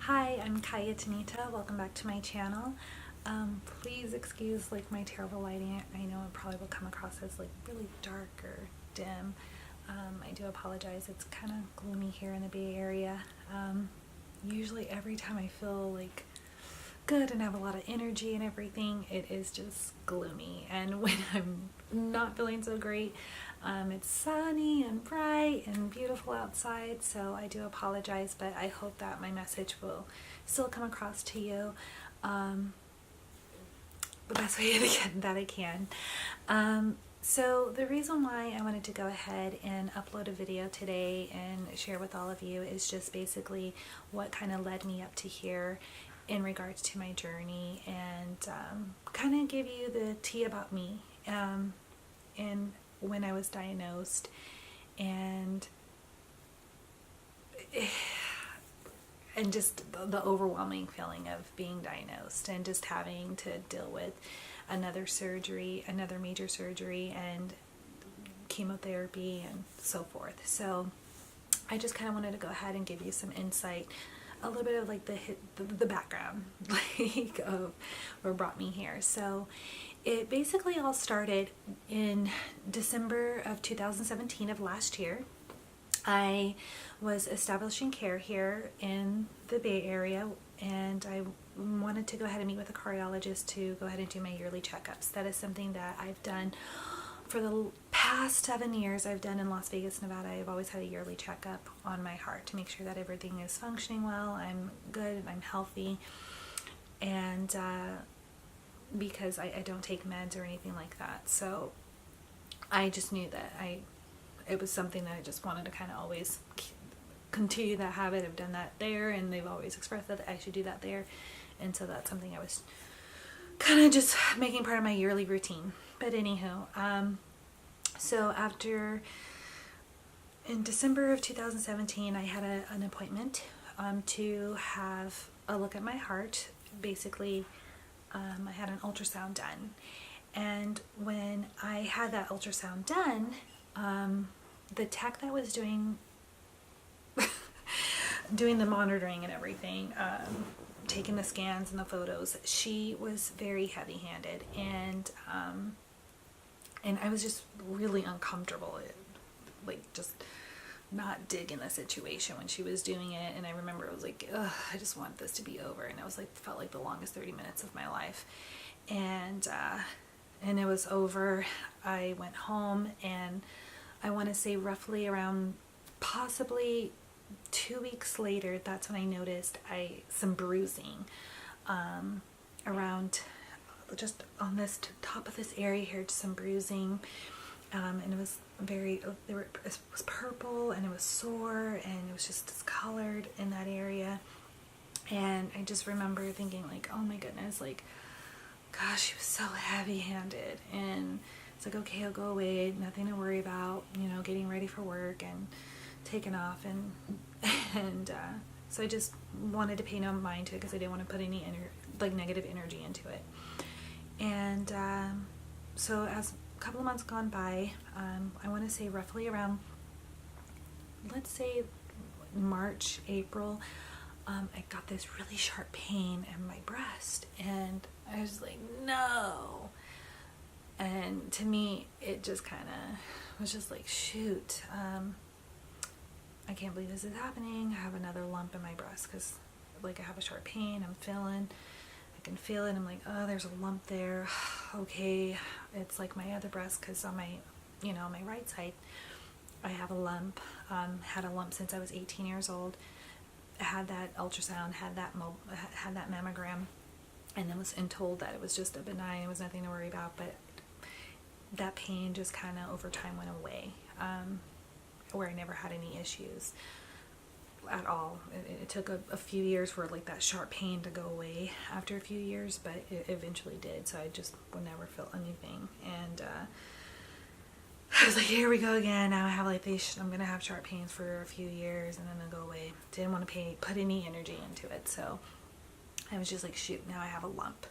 Hi, I'm Kaya Tanita. Welcome back to my channel. Please excuse like my terrible lighting. I know it probably will come across as like really dark or dim. I do apologize. It's kind of gloomy here in the Bay Area. Usually every time I feel like good and have a lot of energy and everything, it is just gloomy. And when I'm not feeling so great, it's sunny and bright and beautiful outside, so I do apologize, but I hope that my message will still come across to you the best way that I can. So the reason why I wanted to go ahead and upload a video today and share with all of you is just basically what kind of led me up to here in regards to my journey, and kind of give you the tea about me and when I was diagnosed, and just the overwhelming feeling of being diagnosed and just having to deal with another surgery, another major surgery, and chemotherapy and so forth. So I just kind of wanted to go ahead and give you some insight, a little bit of like the background like of what brought me here. So it basically all started in December of 2017 of last year. I was establishing care here in the Bay Area, and I wanted to go ahead and meet with a cardiologist to go ahead and do my yearly checkups. That is something that I've done for the past 7 years. I've done in Las Vegas, Nevada. I've always had a yearly checkup on my heart to make sure that everything is functioning well, I'm good, I'm healthy, and because I don't take meds or anything like that. So I just knew that it was something that I just wanted to kind of always continue that habit. I've done that there, and they've always expressed that I should do that there, and so that's something I was kind of just making part of my yearly routine. But anywho, so in December of 2017, I had an appointment to have a look at my heart. Basically, I had an ultrasound done, and when I had that ultrasound done, the tech that was doing the monitoring and everything, taking the scans and the photos, she was very heavy-handed, and I was just really uncomfortable, like just not digging the situation when she was doing it. And I remember it was like, ugh, I just want this to be over, and it was like, felt like the longest 30 minutes of my life, and it was over. I went home, and I want to say roughly around possibly 2 weeks later, that's when I noticed some bruising around just on this top of this area here, just some bruising, and it was it was purple, and it was sore, and it was just discolored in that area. And I just remember thinking like, oh my goodness, like, gosh, she was so heavy-handed. And it's like, okay, it'll go away, nothing to worry about, getting ready for work and taking off, and so I just wanted to pay no mind to it because I didn't want to put any negative energy into it. And so as a couple of months gone by, I want to say roughly around, let's say March, April, I got this really sharp pain in my breast, and I was like, no. And to me, it just kind of was just like, shoot, I can't believe this is happening. I have another lump in my breast because, like, I have a sharp pain. I can feel it. I'm like, oh, there's a lump there. Okay, it's like my other breast, because on my, my right side, I have a lump. Had a lump since I was 18 years old. I had that ultrasound, had that mammogram, and then was told that it was just a benign. It was nothing to worry about, but that pain just kind of over time went away, where I never had any issues at all. It took a few years for like that sharp pain to go away after a few years, but it eventually did. So I just would never feel anything, and I was like, here we go again. Now I have like these, I'm gonna have sharp pains for a few years, and then they'll go away. Didn't want to put any energy into it, so I was just like, shoot, now I have a lump.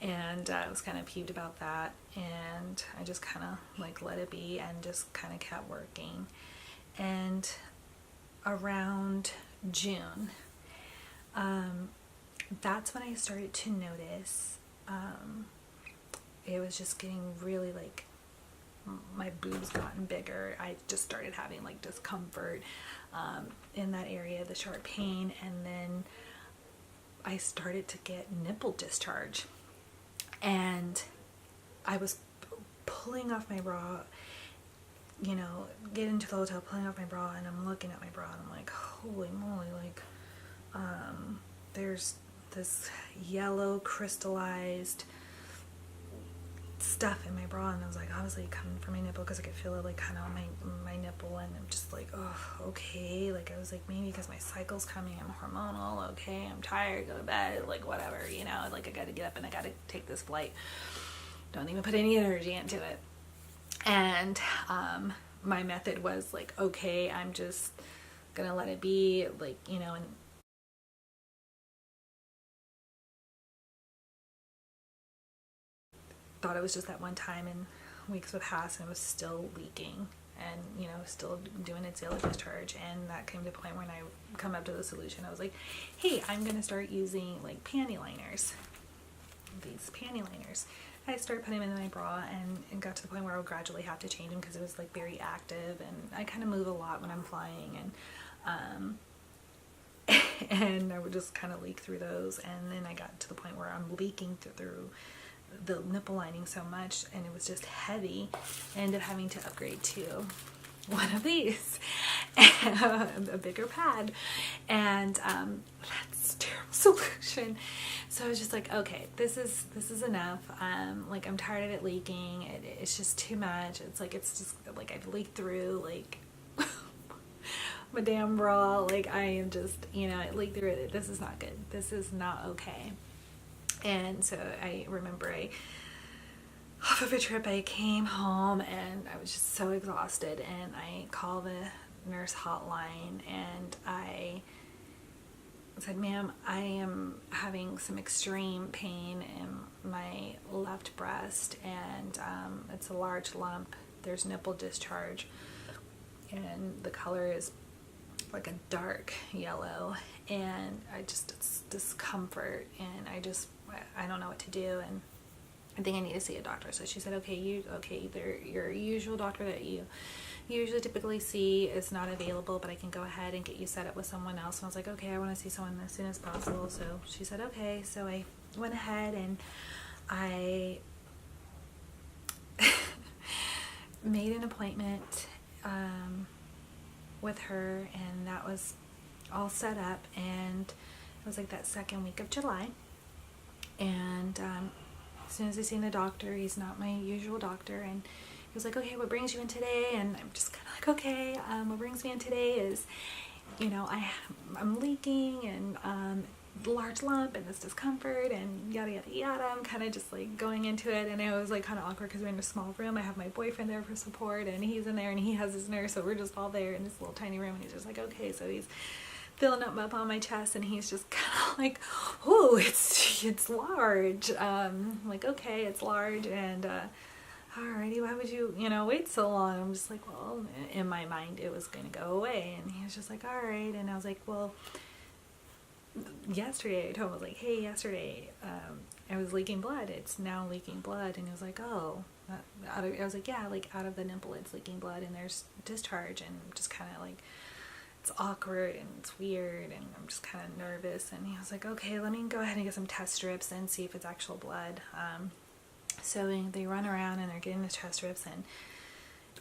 And I was kind of peeved about that, and I just kind of like let it be and just kind of kept working. And around June, that's when I started to notice it was just getting really like my boobs gotten bigger. I just started having like discomfort in that area, the sharp pain, and then I started to get nipple discharge, and I was pulling off my bra, you know, get into the hotel, pulling off my bra, and I'm looking at my bra and I'm like, holy moly, like there's this yellow crystallized stuff in my bra, and I was like, obviously coming from my nipple, because I could feel it like kind of on my nipple, and I'm just like, oh, okay. Like I was like, maybe because my cycle's coming, I'm hormonal, okay, I'm tired, go to bed, like whatever, you know, like I gotta get up and I gotta take this flight, don't even put any energy into it. And my method was like, okay, I'm just gonna let it be, like, you know, and thought it was just that one time, and weeks would pass and it was still leaking, and you know, still doing its yellow discharge. And that came to a point when I come up to the solution. I was like, hey, I'm gonna start using like panty liners, these panty liners. I started putting them in my bra, and it got to the point where I would gradually have to change them because it was like very active, and I kind of move a lot when I'm flying, and and I would just kind of leak through those. And then I got to the point where I'm leaking through the nipple lining so much, and it was just heavy. I ended up having to upgrade to one of these, a bigger pad, and that's a terrible solution. So I was just like, okay, this is enough. Like I'm tired of it leaking. It's just too much. It's just like I've leaked through like my damn bra. Like I am just, you know, it leaked through it. This is not good. This is not okay. And so I remember off of a trip, I came home and I was just so exhausted, and I called the nurse hotline and I said, ma'am, I am having some extreme pain in my left breast, and it's a large lump. There's nipple discharge, and the color is like a dark yellow, and it's discomfort, and I don't know what to do, and I think I need to see a doctor. So she said, okay, your usual doctor that you usually typically see is not available, but I can go ahead and get you set up with someone else. And I was like, okay, I want to see someone as soon as possible. So she said, okay. So I went ahead and I made an appointment with her, and that was all set up, and it was like that second week of July. And as soon as I seen the doctor, he's not my usual doctor, and he was like, okay, what brings you in today? And I'm just kind of like, okay, what brings me in today is, you know, I'm leaking, and large lump, and this discomfort, and yada yada yada. I'm kind of just like going into it, and it was like kind of awkward because we're in a small room. I have my boyfriend there for support, and he's in there, and he has his nurse, so we're just all there in this little tiny room. And he's just like, okay, so he's filling up on my chest, and he's just kind of like, oh, it's large. I'm like, okay, it's large, and alrighty, why would you wait so long? I'm just like, well, in my mind it was going to go away. And he was just like, alright. And I was like, well, yesterday I told him, I was like, hey, yesterday I was leaking blood, it's now leaking blood. And he was like, oh, I was like, yeah, like out of the nipple it's leaking blood, and there's discharge, and just kind of like, it's awkward and it's weird, and I'm just kind of nervous. And he was like, okay, let me go ahead and get some test strips and see if it's actual blood. So they run around and they're getting the test strips and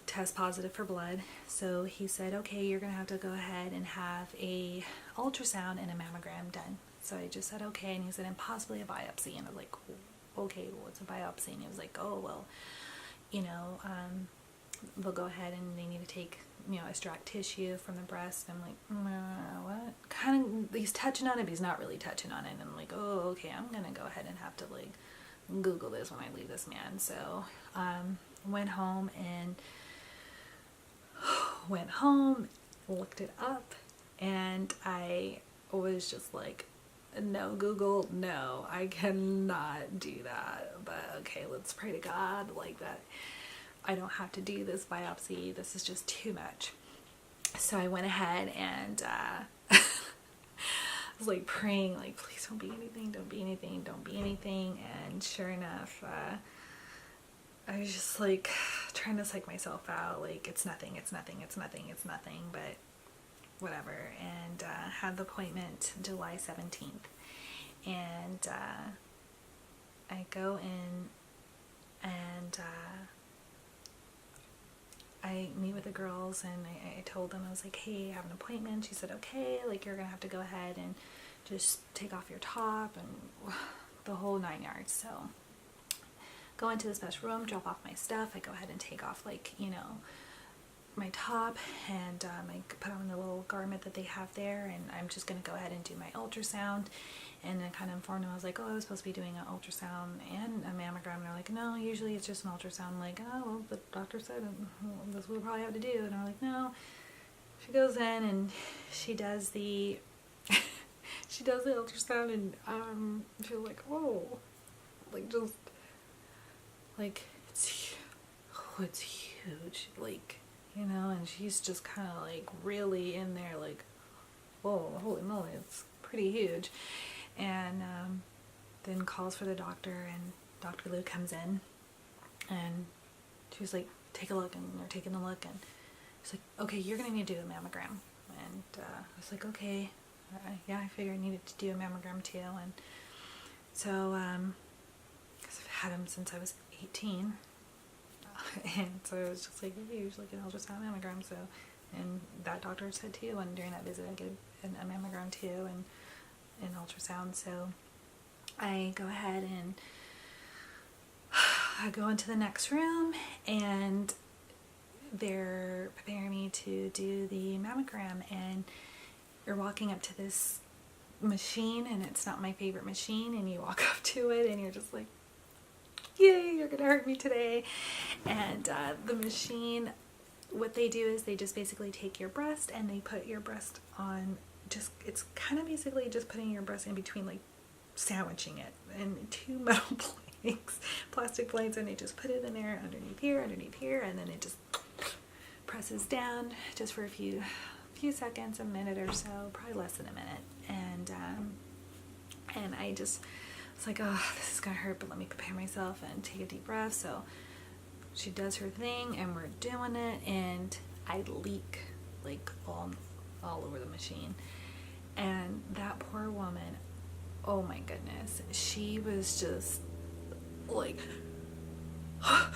test positive for blood. So he said, okay, you're gonna have to go ahead and have a ultrasound and a mammogram done. So I just said, okay. And he said, and possibly a biopsy. And I was like, okay, well, what's a biopsy? And he was like, oh, well, they'll go ahead and they need to take, extract tissue from the breast. And I'm like, what? Kind of, he's touching on it, but he's not really touching on it. And I'm like, oh, okay, I'm gonna go ahead and have to like Google this when I leave this man. So went home, looked it up, and I was just like, no, Google, no, I cannot do that. But okay, let's pray to God like that I don't have to do this biopsy. This is just too much. So I went ahead and was like praying, like, please don't be anything, don't be anything, don't be anything. And sure enough, I was just like trying to psych myself out, like, it's nothing, it's nothing, it's nothing, it's nothing, but whatever. And had the appointment July 17th. And I go in and I meet with the girls, and I told them, I was like, hey, I have an appointment. She said, okay, like, you're gonna have to go ahead and just take off your top and the whole 9 yards. So go into the special room, drop off my stuff. I go ahead and take off, like, you know, my top, and I put on the little garment that they have there, and I'm just gonna go ahead and do my ultrasound. And I kind of informed them, I was like, oh, I was supposed to be doing an ultrasound and a mammogram. And they're like, no, usually it's just an ultrasound. I'm like, oh, well, the doctor said that's what we'll probably have to do. And I'm like, no. She goes in and she does the she does the ultrasound, and she's like, oh, like, just like, it's huge, like, you know. And she's just kind of like really in there, like, whoa, holy moly, it's pretty huge. And then calls for the doctor, and Dr. Lou comes in, and she was like, take a look. And they're taking a look, and she's like, okay, you're gonna need to do a mammogram. And I was like, okay, yeah, I figured I needed to do a mammogram too. And so because I've had them since I was 18, and so it was just like, you usually get an ultrasound mammogram. So, and that doctor said too, and during that visit I get a mammogram too, and an ultrasound. So I go ahead and I go into the next room, and they're preparing me to do the mammogram, and you're walking up to this machine, and it's not my favorite machine, and you walk up to it and you're just like, yay, you're gonna hurt me today. And the machine, what they do is they just basically take your breast and they put your breast on, just, it's kind of basically just putting your breast in between, like sandwiching it in two metal planks, plastic plates, and they just put it in there underneath here, and then it just presses down just for a few seconds, a minute or so, probably less than a minute. And I just was like, oh, this is gonna hurt, but let me prepare myself and take a deep breath. So she does her thing, and we're doing it, and I leak like all over the machine. And that poor woman, oh my goodness, she was just like, oh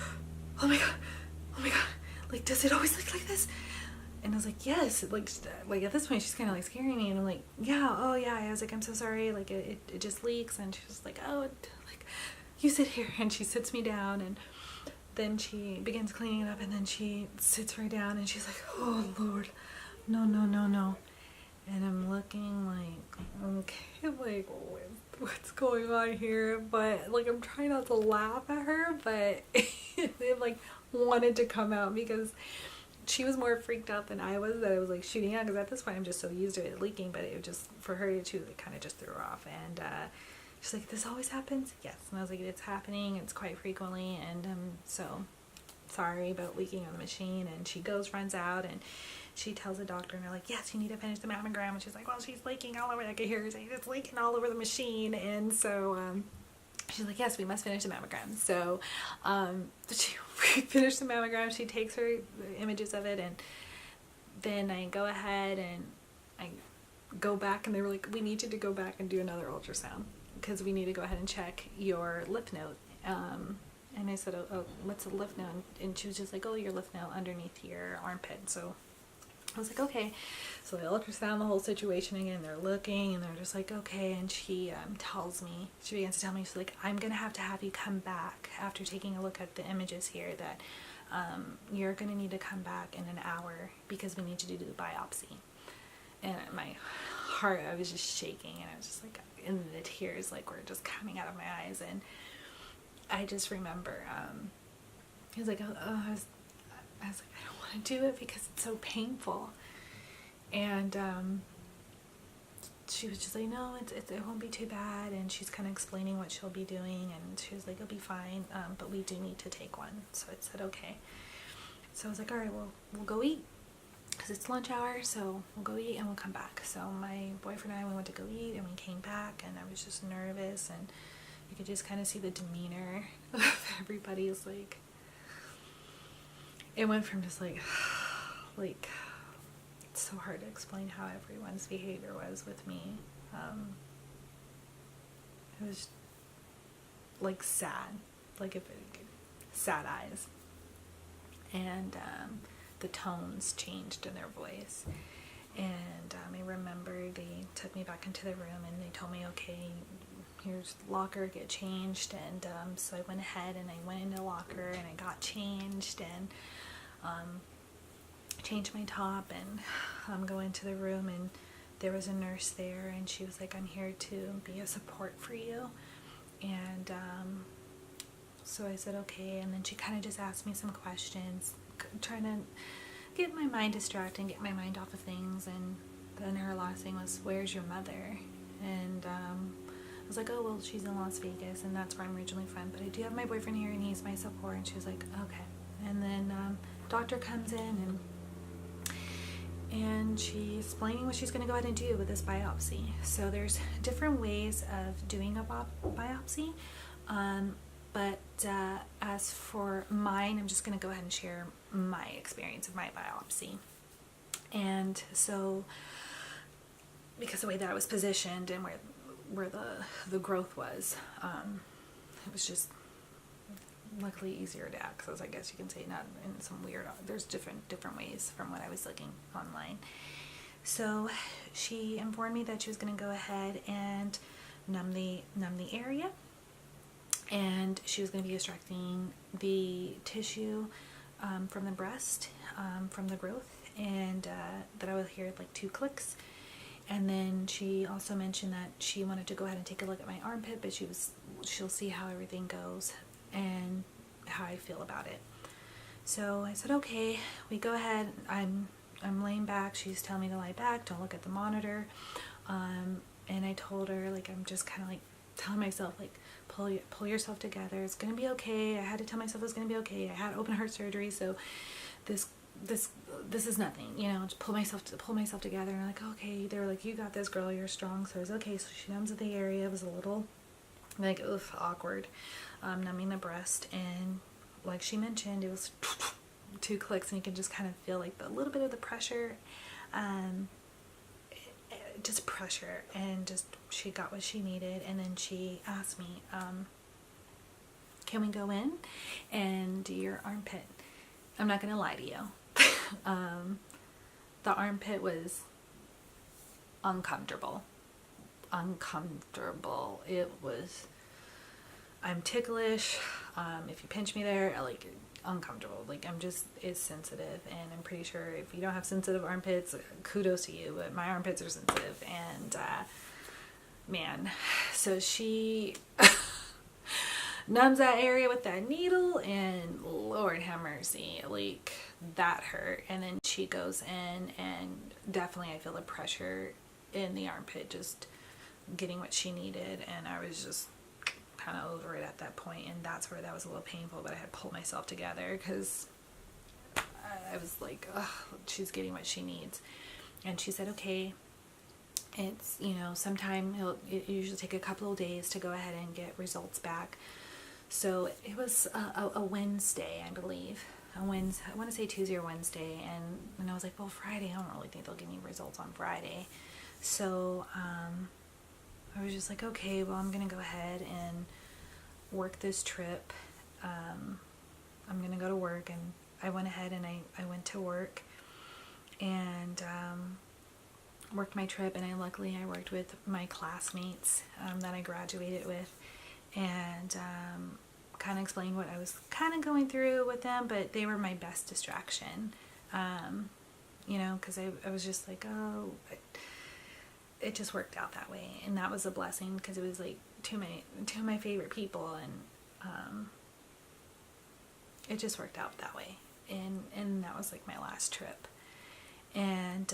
my god, like, does it always look like this? And I was like, yes. Like at this point she's kind of like scaring me, and I'm like, yeah, oh yeah. I was like, I'm so sorry, like it just leaks. And she was like, oh, like, you sit here. And she sits me down, and then she begins cleaning it up, and then she sits right down, and she's like, oh Lord, no. And I'm looking like, okay, like, what's going on here? But like, I'm trying not to laugh at her, but it like wanted to come out, because she was more freaked out than I was that I was like shooting out, because at this point I'm just so used to it leaking. But it just, for her too, it kind of just threw her off. And she's like, this always happens? Yes. And I was like, it's happening, it's quite frequently, and so sorry about leaking on the machine. And she runs out, and she tells the doctor, and they're like, yes, you need to finish the mammogram. And she's like, well, she's leaking all over. I could hear her saying, it's leaking all over the machine. And so she's like, yes, we must finish the mammogram. So we finished the mammogram. She takes her images of it, and then I go ahead and I go back, and they were like, we need you to go back and do another ultrasound, because we need to go ahead and check your lymph node. And I said, oh, what's a lymph node? And she was just like, oh, your lymph node underneath your armpit. So I was like, okay. So they ultrasound the whole situation again. They're looking, and they're just like, okay. And she tells me, she begins to tell me, she's like, I'm going to have you come back after taking a look at the images here, that you're going to need to come back in an hour, because we need to do the biopsy. And my heart, I was just shaking, and I was just like, and the tears like were just coming out of my eyes. And I just remember, he was like, I was like, I don't want to do it because it's so painful. And she was just like, no, it won't be too bad. And she's kind of explaining what she'll be doing, and she was like, it'll be fine, but we do need to take one. So I said, okay. So I was like, all right, well, we'll go eat. because it's lunch hour, so we'll go eat and we'll come back. So my boyfriend and I, we went to go eat and we came back, and I was just nervous, and you could just kind of see the demeanor of everybody's, like, it went from just like it's so hard to explain how everyone's behavior was with me. It was like sad, like sad eyes, and the tones changed in their voice. And I remember they took me back into the room and they told me, okay, here's the locker, get changed. And so I went ahead and I went into the locker and I got changed and changed my top, and I'm going to the room, and there was a nurse there, and she was like, I'm here to be a support for you. And so I said okay, and then she kind of just asked me some questions, trying to get my mind distracted and get my mind off of things. And then her last thing was, where's your mother? And I was like, oh, well, she's in Las Vegas, and that's where I'm originally from, but I do have my boyfriend here and he's my support. And she was like, okay. And then doctor comes in, and she's explaining what she's going to go ahead and do with this biopsy. So there's different ways of doing a biopsy, but as for mine, I'm just going to go ahead and share my experience of my biopsy. And so, because the way that I was positioned and where the growth was, it was just luckily easier to access, I guess you can say, not in some weird, there's different ways from what I was looking online. So she informed me that she was going to go ahead and numb the area, and she was going to be extracting the tissue from the breast, from the growth, and that I would hear like 2 clicks. And then she also mentioned that she wanted to go ahead and take a look at my armpit, but she'll see how everything goes and how I feel about it. So I said, okay, we go ahead. I'm laying back. She's telling me to lie back, don't look at the monitor. And I told her, like, I'm just kind of like telling myself, like, pull yourself together. It's gonna be okay. I had to tell myself it was gonna be okay. I had open heart surgery, so this is nothing, you know. Just pull myself together. And I'm like, okay. They were like, you got this, girl. You're strong. So I was okay. So she numbs the area. It was a little like awkward, numbing the breast, and like she mentioned, it was 2 clicks, and you can just kind of feel like a little bit of the pressure, just pressure, and just she got what she needed. And then she asked me, can we go in and do your armpit? I'm not gonna lie to you. The armpit was uncomfortable. It was, I'm ticklish. If you pinch me there, like, uncomfortable. Like, it's sensitive, and I'm pretty sure if you don't have sensitive armpits, kudos to you, but my armpits are sensitive. And man, so she numbs that area with that needle, and Lord have mercy, like, that hurt. And then she goes in, and definitely I feel the pressure in the armpit, just getting what she needed. And I was just kind of over it at that point, and that's where that was a little painful, but I had pulled myself together because I was like, ugh, she's getting what she needs. And she said, okay, it's, you know, sometime it usually take a couple of days to go ahead and get results back. So it was a Wednesday, I believe. I want to say Tuesday or Wednesday, and I was like, well, Friday, I don't really think they'll give me results on Friday. So I was just like, okay, well, I'm gonna go ahead and work this trip. I'm gonna go to work, and I went ahead and I went to work and worked my trip. And I luckily worked with my classmates that I graduated with, and kind of explained what I was kind of going through with them, but they were my best distraction, you know, because I was just like, oh, it just worked out that way, and that was a blessing, because it was like two of my favorite people, and it just worked out that way. And that was like my last trip, and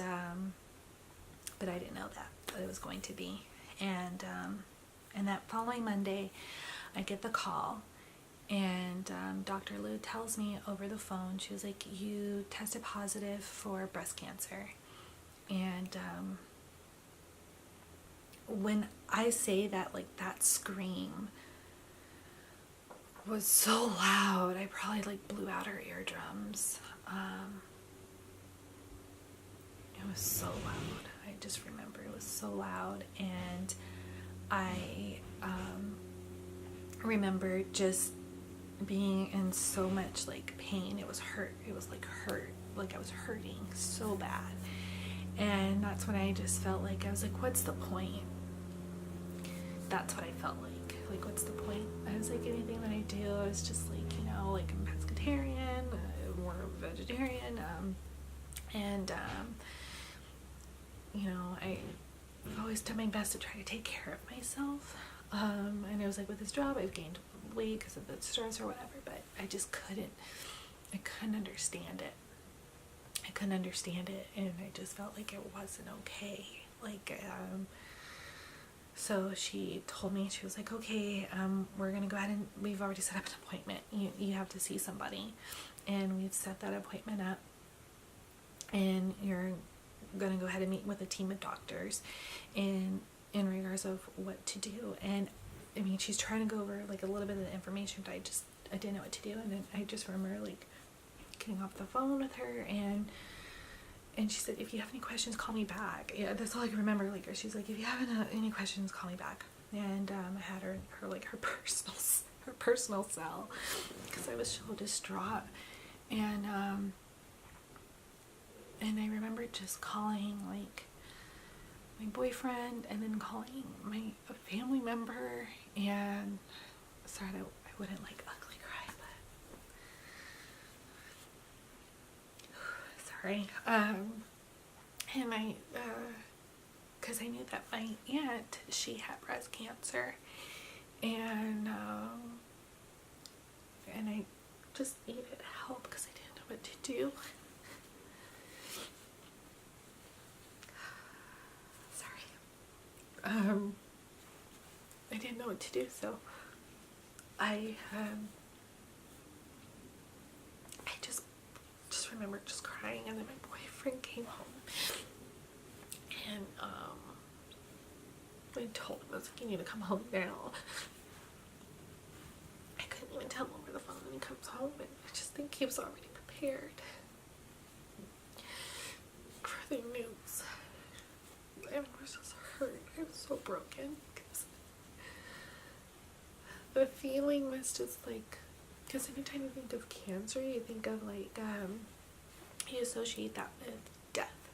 but I didn't know that it was going to be. And that following Monday, I get the call, And Dr. Lou tells me over the phone, she was like, you tested positive for breast cancer. And when I say that, like, that scream was so loud, I probably like blew out her eardrums. It was so loud. I just remember it was so loud, and I remember just being in so much like pain. It was hurt. It was like hurt. Like I was hurting so bad. And that's when I just felt like, I was like, what's the point? That's what I felt like. Like, what's the point? I was like, anything that I do, I was just like, you know, like I'm pescatarian, more vegetarian, you know, I've always done my best to try to take care of myself. And I was like, with this job, I've gained weight because of the stress or whatever, but I just couldn't understand it. I couldn't understand it, and I just felt like it wasn't okay. Like, so she told me, she was like, okay, we're gonna go ahead and we've already set up an appointment. You have to see somebody, and we've set that appointment up, and you're gonna go ahead and meet with a team of doctors in regards of what to do. And I mean, she's trying to go over like a little bit of the information, but I didn't know what to do. And then I just remember like getting off the phone with her, and she said, if you have any questions, call me back. Yeah, that's all I can remember. Like, she's like, if you have any questions, call me back. And I had her personal cell, because I was so distraught. And I remember just calling like my boyfriend, and then calling a family member, and sorry, I wouldn't like ugly cry, but sorry. And I because I knew that my aunt, she had breast cancer, and I just needed help because I didn't know what to do. I didn't know what to do, so I just remember just crying, and then my boyfriend came home, and I told him, I was like, you need to come home now. I couldn't even tell him over the phone when he comes home, and I just think he was already prepared for the news. I was just hurt. I was so broken, because the feeling was just like, because anytime you think of cancer, you think of like, you associate that with death,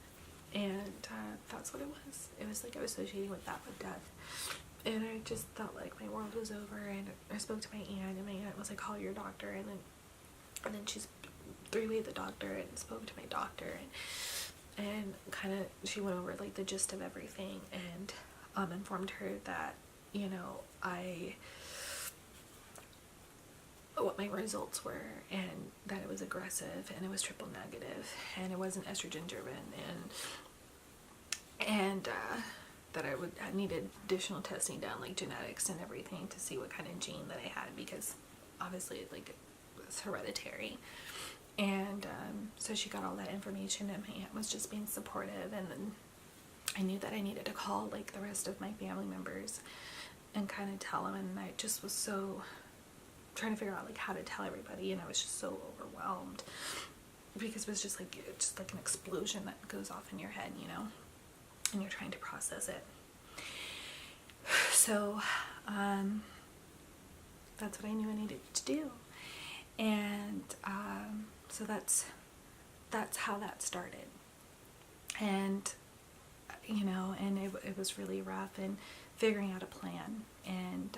and that's what it was. It was like I was associating with that with death, and I just felt like my world was over. And I spoke to my aunt, and my aunt was like, call your doctor, and then she's three-wayed the doctor and spoke to my doctor, and kind of she went over like the gist of everything, and informed her that, you know, what my results were, and that it was aggressive, and it was triple negative, and it wasn't estrogen driven, and that I needed additional testing done, like genetics and everything, to see what kind of gene that I had, because obviously like it's hereditary. And so she got all that information, and my aunt was just being supportive. And then I knew that I needed to call like the rest of my family members and kind of tell them, and I just was so trying to figure out like how to tell everybody, and I was just so overwhelmed, because it was just like an explosion that goes off in your head, you know, and you're trying to process it. So that's what I knew I needed to do. And so that's how that started. And you know, and it was really rough, and figuring out a plan. And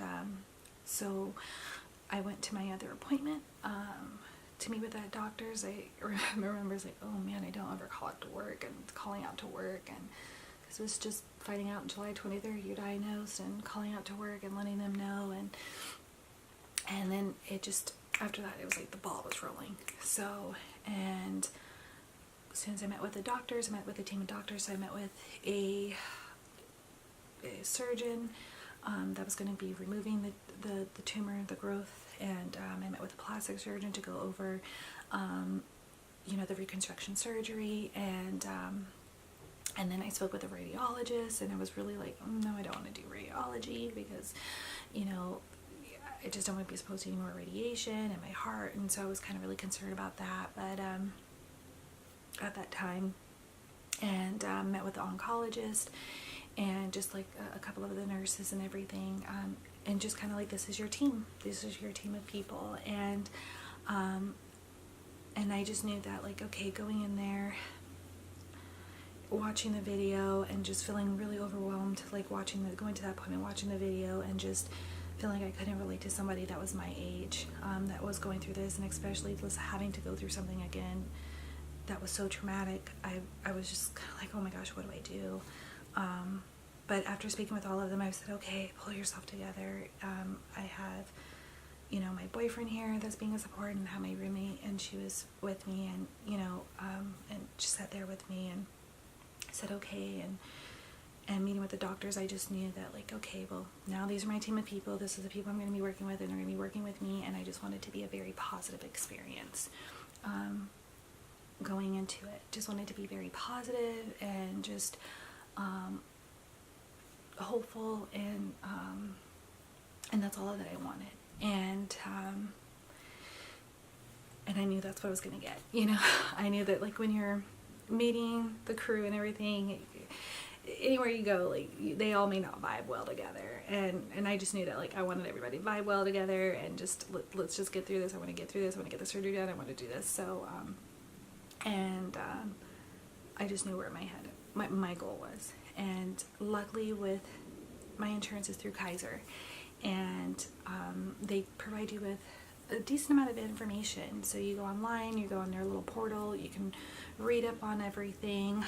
so I went to my other appointment to meet with that doctor's. I remember, like, oh man, I don't ever call out to work, and calling out to work, and because it was just finding out July 23rd you're diagnosed, and calling out to work and letting them know, and then it just, after that, it was like the ball was rolling. So, and as soon as I met with the doctors, I met with a team of doctors, I met with a surgeon, that was going to be removing the tumor, the growth, and I met with a plastic surgeon to go over, you know, the reconstruction surgery, and then I spoke with a radiologist, and I was really like, no, I don't want to do radiology because, you know, I just don't want to be exposed to any more radiation in my heart, and so I was kind of really concerned about that. But at that time, and met with the oncologist, and just like a couple of the nurses and everything, and just kind of like, this is your team of people, and I just knew that, like, okay, going in there, watching the video, and just feeling really overwhelmed, like going to that appointment, watching the video, and just feeling I couldn't relate to somebody that was my age, that was going through this, and especially just having to go through something again that was so traumatic. I was just kind of like, oh my gosh, what do I do? But after speaking with all of them, I said, okay, pull yourself together. I have, you know, my boyfriend here that's being a support, and I have my roommate, and she was with me, and, you know, and she sat there with me, and said okay, and meeting with the doctors, I just knew that, like, okay, well, now these are my team of people, this is the people I'm going to be working with, and they're going to be working with me, and I just wanted to be a very positive experience going into it. Just wanted to be very positive and just hopeful, and that's all that I wanted, and I knew that's what I was going to get, you know. I knew that, like, when you're meeting the crew and everything, anywhere you go, like, they all may not vibe well together, and I just knew that, like, I wanted everybody to vibe well together, and just let's just get through this. I want to get through this. I want to get the surgery done. I want to do this. So I just knew where my goal was, and luckily with my insurance is through Kaiser, and they provide you with a decent amount of information. So you go online, you go on their little portal, you can read up on everything,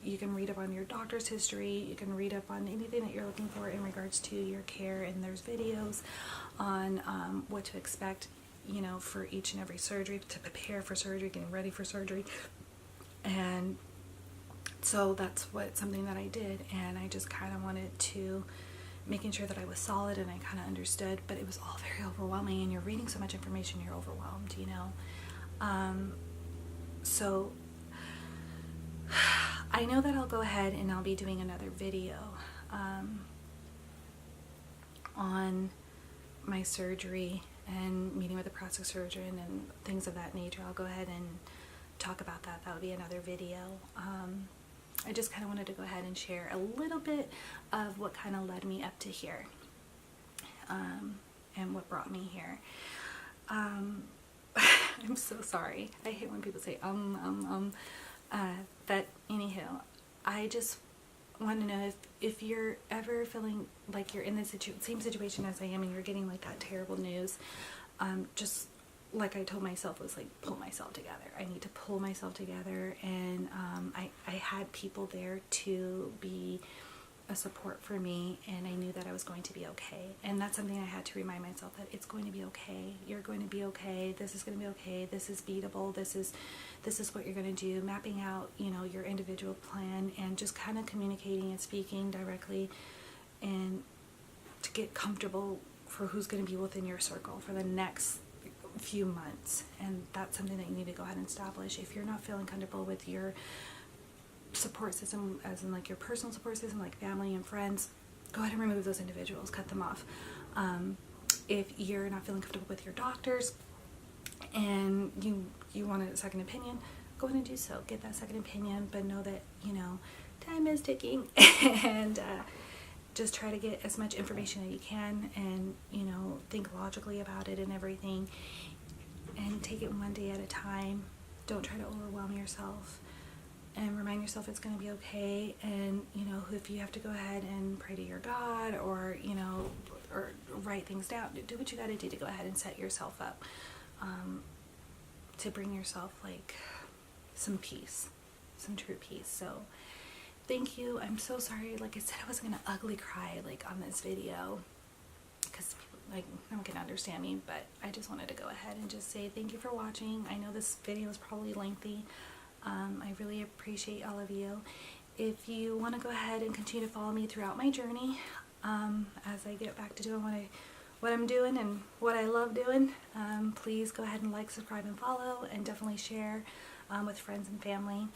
you can read up on your doctor's history, you can read up on anything that you're looking for in regards to your care, and there's videos on what to expect, you know, for each and every surgery, to prepare for surgery, getting ready for surgery. And so that's something that I did, and I just kind of wanted to making sure that I was solid and I kind of understood, but it was all very overwhelming, and you're reading so much information, you're overwhelmed, you know. So I know that I'll go ahead and I'll be doing another video on my surgery and meeting with a plastic surgeon and things of that nature. I'll go ahead and talk about that. That'll be another video. I just kind of wanted to go ahead and share a little bit of what kind of led me up to here, and what brought me here. I'm so sorry. I hate when people say but anywho, I just want to know if you're ever feeling like you're in the same situation as I am, and you're getting like that terrible news, just like I told myself, was like, pull myself together. I need to pull myself together, and I had people there to be a support for me, and I knew that I was going to be okay. And that's something I had to remind myself, that it's going to be okay. You're going to be okay. This is going to be okay. This is beatable. This is what you're going to do. Mapping out, you know, your individual plan, and just kind of communicating and speaking directly, and to get comfortable for who's going to be within your circle for the next few months. And that's something that you need to go ahead and establish. If you're not feeling comfortable with your support system, as in like your personal support system, like family and friends, go ahead and remove those individuals, cut them off. If you're not feeling comfortable with your doctors and you want a second opinion, go ahead and do so. Get that second opinion, but know that, you know, time is ticking, and just try to get as much information that you can, and, you know, think logically about it and everything, and take it one day at a time. Don't try to overwhelm yourself, and remind yourself it's going to be okay. And, you know, if you have to go ahead and pray to your God, or, you know, or write things down, do what you got to do to go ahead and set yourself up to bring yourself like some peace, some true peace. So thank you. I'm so sorry. Like I said, I wasn't gonna ugly cry like on this video, because like no one can understand me, but I just wanted to go ahead and just say thank you for watching. I know this video is probably lengthy. I really appreciate all of you. If you want to go ahead and continue to follow me throughout my journey, as I get back to doing what I'm doing and what I love doing. Please go ahead and like, subscribe, and follow, and definitely share with friends and family.